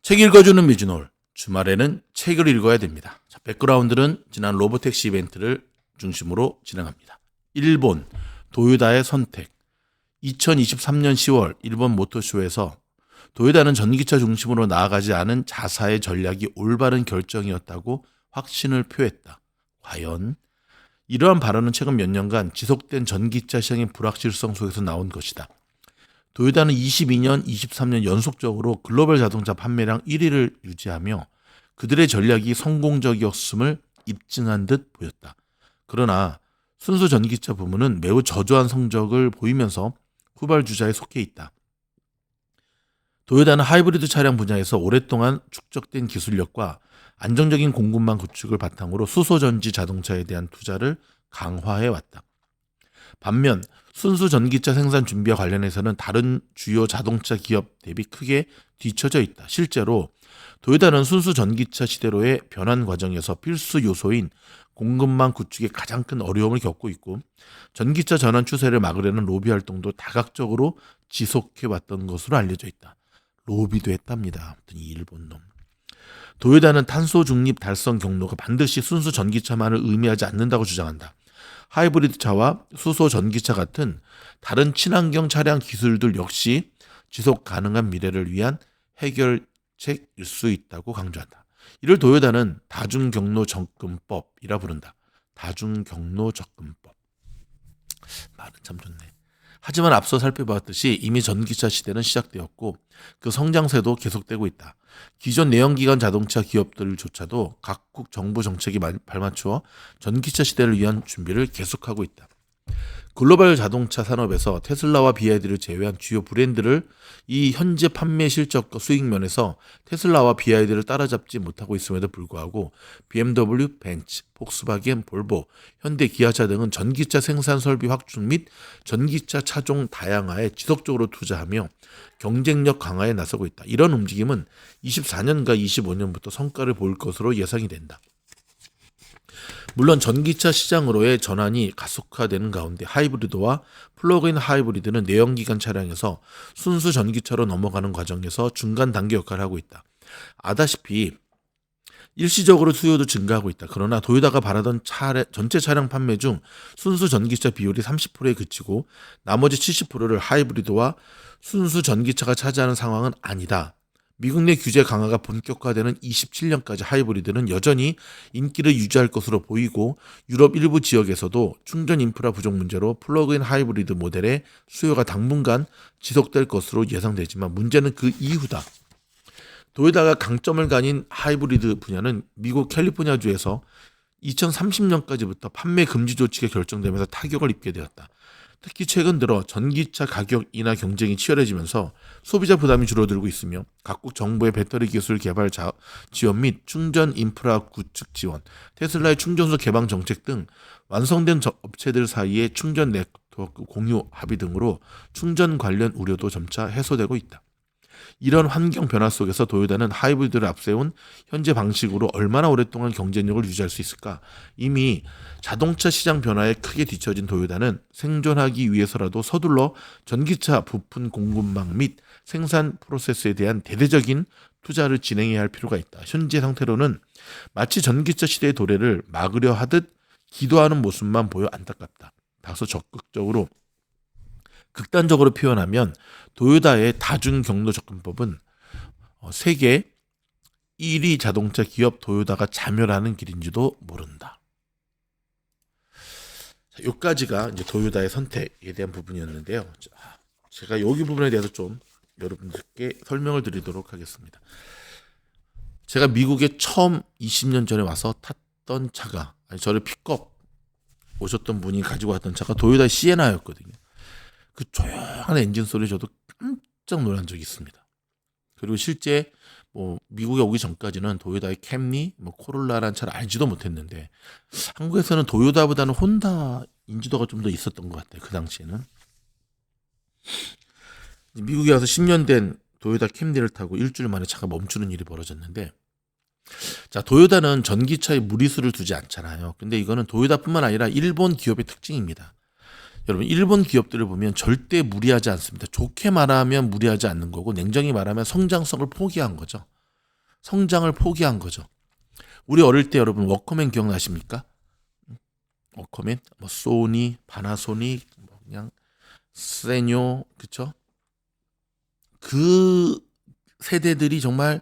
책 읽어주는 미즈놀. 주말에는 책을 읽어야 됩니다. 자, 백그라운드는 지난 로보택시 이벤트를 중심으로 진행합니다. 일본 도요다의 선택. 2023년 10월 일본 모터쇼에서 도요다는 전기차 중심으로 나아가지 않은 자사의 전략이 올바른 결정이었다고 확신을 표했다. 과연 이러한 발언은 최근 몇 년간 지속된 전기차 시장의 불확실성 속에서 나온 것이다. 도요다는 22년, 23년 연속적으로 글로벌 자동차 판매량 1위를 유지하며 그들의 전략이 성공적이었음을 입증한 듯 보였다. 그러나 순수 전기차 부문은 매우 저조한 성적을 보이면서 후발주자에 속해 있다. 도요다는 하이브리드 차량 분야에서 오랫동안 축적된 기술력과 안정적인 공급망 구축을 바탕으로 수소전지 자동차에 대한 투자를 강화해왔다. 반면 순수 전기차 생산 준비와 관련해서는 다른 주요 자동차 기업 대비 크게 뒤처져 있다. 실제로 도요다는 순수 전기차 시대로의 변환 과정에서 필수 요소인 공급망 구축에 가장 큰 어려움을 겪고 있고 전기차 전환 추세를 막으려는 로비 활동도 다각적으로 지속해왔던 것으로 알려져 있다. 로비도 했답니다. 아무튼 이 일본 놈. 도요다는 탄소 중립 달성 경로가 반드시 순수 전기차만을 의미하지 않는다고 주장한다. 하이브리드 차와 수소 전기차 같은 다른 친환경 차량 기술들 역시 지속 가능한 미래를 위한 해결책일 수 있다고 강조한다. 이를 도요다는 다중경로 접근법이라 부른다. 다중경로 접근법. 말은 참 좋네. 하지만 앞서 살펴봤듯이 이미 전기차 시대는 시작되었고 그 성장세도 계속되고 있다. 기존 내연기관 자동차 기업들조차도 각국 정부 정책에 발맞추어 전기차 시대를 위한 준비를 계속하고 있다. 글로벌 자동차 산업에서 테슬라와 BYD를 제외한 주요 브랜드를 이 현재 판매 실적과 수익 면에서 테슬라와 BYD를 따라잡지 못하고 있음에도 불구하고 BMW, 벤츠, 폭스바겐, 볼보, 현대, 기아차 등은 전기차 생산 설비 확충 및 전기차 차종 다양화에 지속적으로 투자하며 경쟁력 강화에 나서고 있다. 이런 움직임은 24년과 25년부터 성과를 볼 것으로 예상이 된다. 물론 전기차 시장으로의 전환이 가속화되는 가운데 하이브리드와 플러그인 하이브리드는 내연기관 차량에서 순수 전기차로 넘어가는 과정에서 중간 단계 역할을 하고 있다. 아다시피 일시적으로 수요도 증가하고 있다. 그러나 도요다가 바라던 전체 차량 판매 중 순수 전기차 비율이 30%에 그치고 나머지 70%를 하이브리드와 순수 전기차가 차지하는 상황은 아니다. 미국 내 규제 강화가 본격화되는 27년까지 하이브리드는 여전히 인기를 유지할 것으로 보이고 유럽 일부 지역에서도 충전 인프라 부족 문제로 플러그인 하이브리드 모델의 수요가 당분간 지속될 것으로 예상되지만 문제는 그 이후다. 도요다가 강점을 가진 하이브리드 분야는 미국 캘리포니아주에서 2030년까지부터 판매 금지 조치가 결정되면서 타격을 입게 되었다. 특히 최근 들어 전기차 가격 인하 경쟁이 치열해지면서 소비자 부담이 줄어들고 있으며 각국 정부의 배터리 기술 개발 지원 및 충전 인프라 구축 지원, 테슬라의 충전소 개방 정책 등 완성된 업체들 사이의 충전 네트워크 공유 합의 등으로 충전 관련 우려도 점차 해소되고 있다. 이런 환경 변화 속에서 도요다는 하이브리드를 앞세운 현재 방식으로 얼마나 오랫동안 경쟁력을 유지할 수 있을까? 이미 자동차 시장 변화에 크게 뒤처진 도요다는 생존하기 위해서라도 서둘러 전기차 부품 공급망 및 생산 프로세스에 대한 대대적인 투자를 진행해야 할 필요가 있다. 현재 상태로는 마치 전기차 시대의 도래를 막으려 하듯 기도하는 모습만 보여 안타깝다. 다소 적극적으로 극단적으로 표현하면 도요다의 다중경로 접근법은 세계 1위 자동차 기업 도요다가 자멸하는 길인지도 모른다. 자, 여기까지가 이제 도요다의 선택에 대한 부분이었는데요. 제가 여기 부분에 대해서 좀 여러분들께 설명을 드리도록 하겠습니다. 제가 미국에 처음 20년 전에 와서 탔던 차가 저를 픽업 오셨던 분이 가지고 왔던 차가 도요다 시에나였거든요. 그 조용한 엔진 소리 저도 깜짝 놀란 적이 있습니다. 그리고 실제 미국에 오기 전까지는 도요다의 캠리, 코롤라라는 차를 알지도 못했는데 한국에서는 도요다보다는 혼다 인지도가 좀 더 있었던 것 같아요. 그 당시에는. 미국에 와서 10년 된 도요다 캠리를 타고 일주일 만에 차가 멈추는 일이 벌어졌는데 자, 도요다는 전기차에 무리수를 두지 않잖아요. 근데 이거는 도요다뿐만 아니라 일본 기업의 특징입니다. 여러분 일본 기업들을 보면 절대 무리하지 않습니다. 좋게 말하면 무리하지 않는 거고 냉정히 말하면 성장성을 포기한 거죠. 성장을 포기한 거죠. 우리 어릴 때 여러분 워커맨 기억나십니까? 워커맨, 뭐 소니, 파나소닉, 뭐 그냥 세뇨, 그쵸? 그 세대들이 정말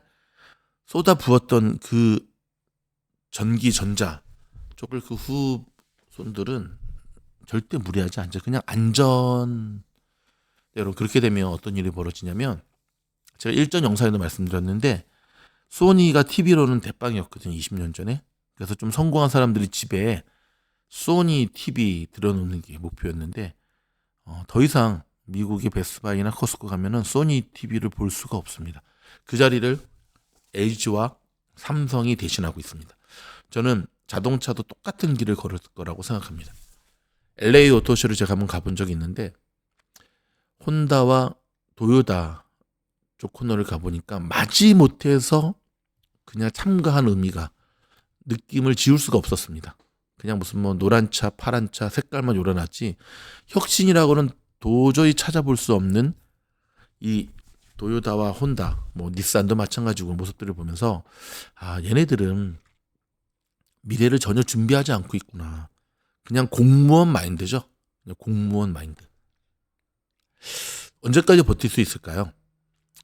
쏟아 부었던 그 전기 전자 쪽을 그 후손들은 절대 무리하지 않죠. 그냥 안전. 여러분 그렇게 되면 어떤 일이 벌어지냐면 제가 일전 영상에도 말씀드렸는데 소니가 TV로는 대빵이었거든요. 20년 전에. 그래서 좀 성공한 사람들이 집에 소니 TV 들어놓는 게 목표였는데 더 이상 미국의 베스트바이나 커스코 가면은 소니 TV를 볼 수가 없습니다. 그 자리를 LG와 삼성이 대신하고 있습니다. 저는 자동차도 똑같은 길을 걸을 거라고 생각합니다. LA 오토쇼를 제가 한번 가본 적이 있는데 혼다와 도요타 쪽 코너를 가보니까 마지못해서 그냥 참가한 의미가 느낌을 지울 수가 없었습니다. 그냥 무슨 뭐 노란 차, 파란 차 색깔만 요란하지 혁신이라고는 도저히 찾아볼 수 없는 이 도요타와 혼다, 뭐 닛산도 마찬가지고 모습들을 보면서 아 얘네들은 미래를 전혀 준비하지 않고 있구나. 그냥 공무원 마인드죠. 그냥 공무원 마인드. 언제까지 버틸 수 있을까요?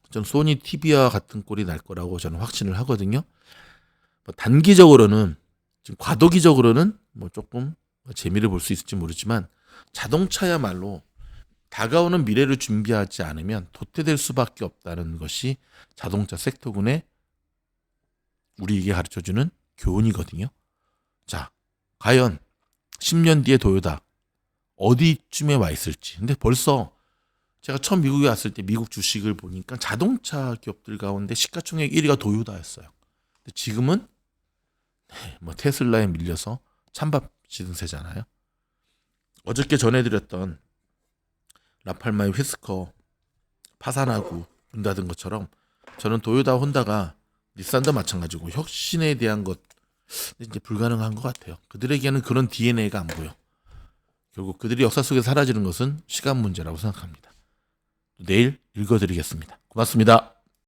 전 소니 TV와 같은 꼴이 날 거라고 저는 확신을 하거든요. 뭐 단기적으로는 지금 과도기적으로는 뭐 조금 재미를 볼 수 있을지 모르지만 자동차야말로 다가오는 미래를 준비하지 않으면 도태될 수밖에 없다는 것이 자동차 섹터군의 우리에게 가르쳐주는 교훈이거든요. 자, 과연 10년 뒤에 도요타 어디쯤에 와 있을지. 근데 벌써 제가 처음 미국에 왔을 때 미국 주식을 보니까 자동차 기업들 가운데 시가총액 1위가 도요타였어요. 근데 지금은 뭐 테슬라에 밀려서 찬밥 시등세잖아요. 어저께 전해드렸던 라팔마의 휘스커 파산하고 문 닫은 것처럼 저는 도요타 혼다가 닛산도 마찬가지고 혁신에 대한 것 이제 불가능한 것 같아요. 그들에게는 그런 DNA가 안 보여. 결국 그들이 역사 속에 사라지는 것은 시간 문제라고 생각합니다. 내일 읽어드리겠습니다. 고맙습니다.